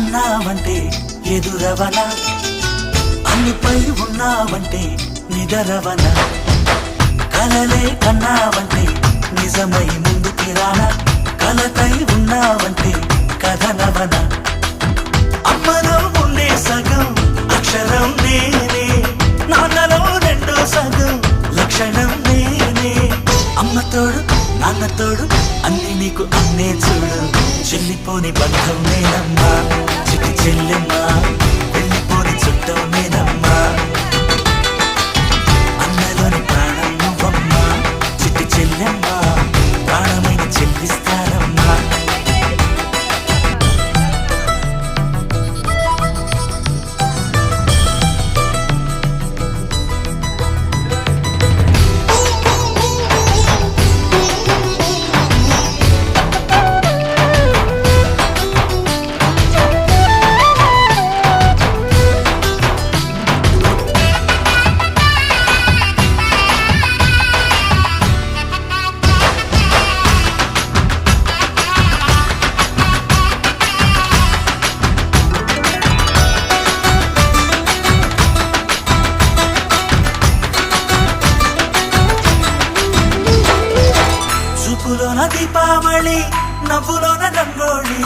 అన్నావంటే ఎదురవన, అన్నిపై ఉన్నావంటే నిదరవన, కలలే కన్నావంటే నిజమై ముందుకి రానా, కలకై ఉన్నావంటే కథనవన. అమ్మలో ఉండే సగం అక్షరం నేనే, నాన్నలో రెండో సగం లక్షణం నేనే. అమ్మ తోడు నాన్న తోడు అన్ని నీకు అన్నే చూడు, చెల్లిపోని బంధం నేనమ్మా, చిట్టి చెల్లెమ్మా, వెళ్ళిపోని చుట్టం నేనమ్మా. అన్నలోని ప్రాణం నువ్వమ్మా, చిట్టి చెల్లెమ్మా, ప్రాణమైన చెల్లిస్తానమ్మా. చూపులోన దీపావళి, నవ్వులోన రంగోళి.